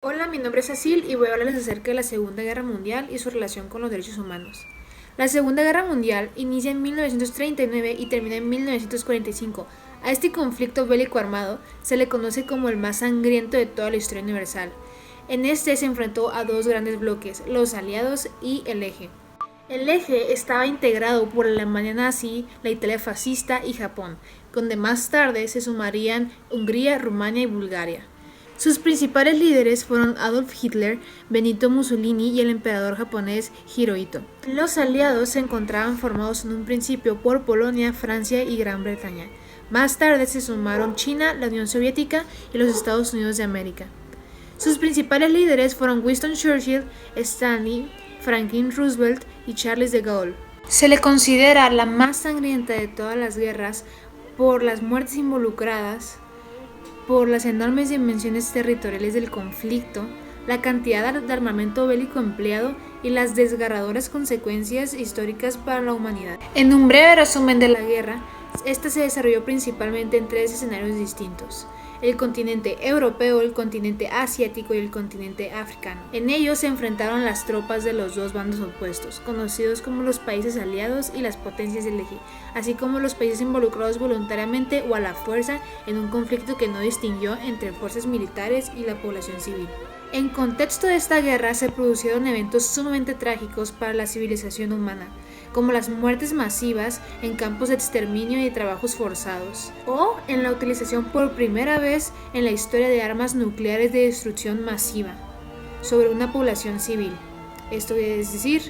Hola, mi nombre es Cecil y voy a hablarles acerca de la Segunda Guerra Mundial y su relación con los derechos humanos. La Segunda Guerra Mundial inicia en 1939 y termina en 1945. A este conflicto bélico armado se le conoce como el más sangriento de toda la historia universal. En este se enfrentó a dos grandes bloques, los aliados y el eje. El eje estaba integrado por la Alemania nazi, la Italia fascista y Japón, donde más tarde se sumarían Hungría, Rumania y Bulgaria. Sus principales líderes fueron Adolf Hitler, Benito Mussolini y el emperador japonés Hirohito. Los aliados se encontraban formados en un principio por Polonia, Francia y Gran Bretaña. Más tarde se sumaron China, la Unión Soviética y los Estados Unidos de América. Sus principales líderes fueron Winston Churchill, Stanley, Franklin Roosevelt y Charles de Gaulle. Se le considera la más sangrienta de todas las guerras por las muertes involucradas, por las enormes dimensiones territoriales del conflicto, la cantidad de armamento bélico empleado y las desgarradoras consecuencias históricas para la humanidad. En un breve resumen de la guerra, esta se desarrolló principalmente en tres escenarios distintos: el continente europeo, el continente asiático y el continente africano. En ellos se enfrentaron las tropas de los dos bandos opuestos, conocidos como los países aliados y las potencias del eje, así como los países involucrados voluntariamente o a la fuerza en un conflicto que no distinguió entre fuerzas militares y la población civil. En contexto de esta guerra se produjeron eventos sumamente trágicos para la civilización humana, como las muertes masivas en campos de exterminio y de trabajos forzados, o en la utilización por primera vez en la historia de armas nucleares de destrucción masiva sobre una población civil, esto es decir,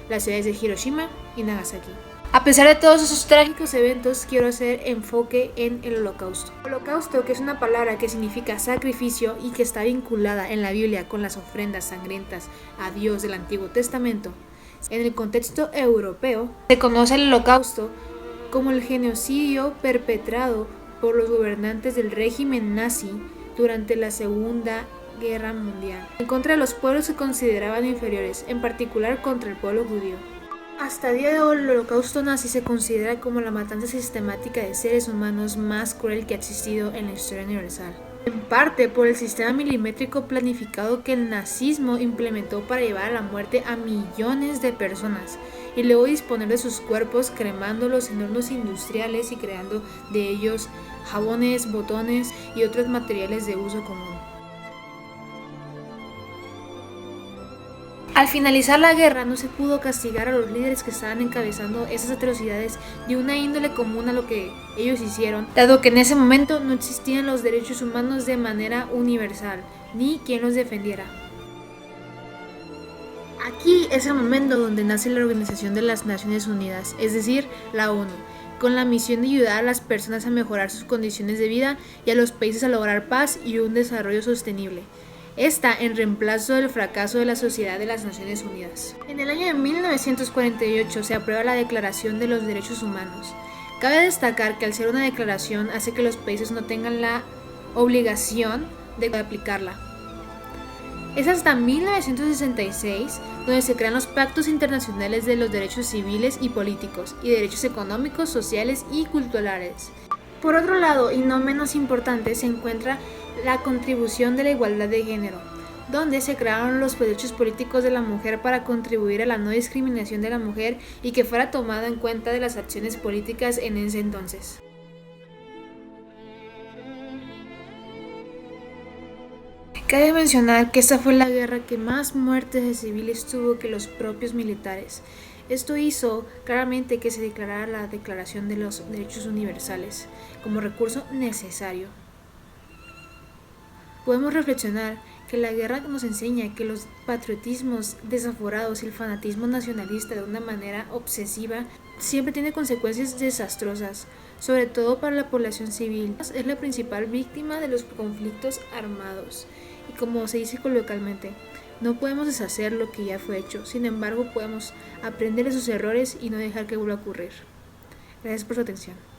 las ciudades de Hiroshima y Nagasaki. A pesar de todos esos trágicos eventos, quiero hacer enfoque en el Holocausto. Holocausto, que es una palabra que significa sacrificio y que está vinculada en la Biblia con las ofrendas sangrientas a Dios del Antiguo Testamento. En el contexto europeo, se conoce el Holocausto como el genocidio perpetrado por los gobernantes del régimen nazi durante la Segunda Guerra Mundial, en contra de los pueblos que se consideraban inferiores, en particular contra el pueblo judío. Hasta el día de hoy, el Holocausto nazi se considera como la matanza sistemática de seres humanos más cruel que ha existido en la historia universal. En parte por el sistema milimétrico planificado que el nazismo implementó para llevar a la muerte a millones de personas y luego disponer de sus cuerpos cremándolos en hornos industriales y creando de ellos jabones, botones y otros materiales de uso común. Al finalizar la guerra no se pudo castigar a los líderes que estaban encabezando esas atrocidades de una índole común a lo que ellos hicieron, dado que en ese momento no existían los derechos humanos de manera universal, ni quien los defendiera. Aquí es el momento donde nace la Organización de las Naciones Unidas, es decir, la ONU, con la misión de ayudar a las personas a mejorar sus condiciones de vida y a los países a lograr paz y un desarrollo sostenible. Esta en reemplazo del fracaso de la Sociedad de las Naciones Unidas. En el año de 1948 se aprueba la Declaración de los Derechos Humanos. Cabe destacar que al ser una declaración hace que los países no tengan la obligación de aplicarla. Es hasta 1966 donde se crean los pactos internacionales de los derechos civiles y políticos y derechos económicos, sociales y culturales. Por otro lado, y no menos importante, se encuentra la contribución de la igualdad de género, donde se crearon los derechos políticos de la mujer para contribuir a la no discriminación de la mujer y que fuera tomada en cuenta de las acciones políticas en ese entonces. Cabe mencionar que esta fue la guerra que más muertes de civiles tuvo que los propios militares. Esto hizo claramente que se declarara la Declaración de los Derechos Universales como recurso necesario. Podemos reflexionar que la guerra nos enseña que los patriotismos desaforados y el fanatismo nacionalista de una manera obsesiva siempre tiene consecuencias desastrosas, sobre todo para la población civil. Es la principal víctima de los conflictos armados y, como se dice coloquialmente, no podemos deshacer lo que ya fue hecho, sin embargo podemos aprender de sus errores y no dejar que vuelva a ocurrir. Gracias por su atención.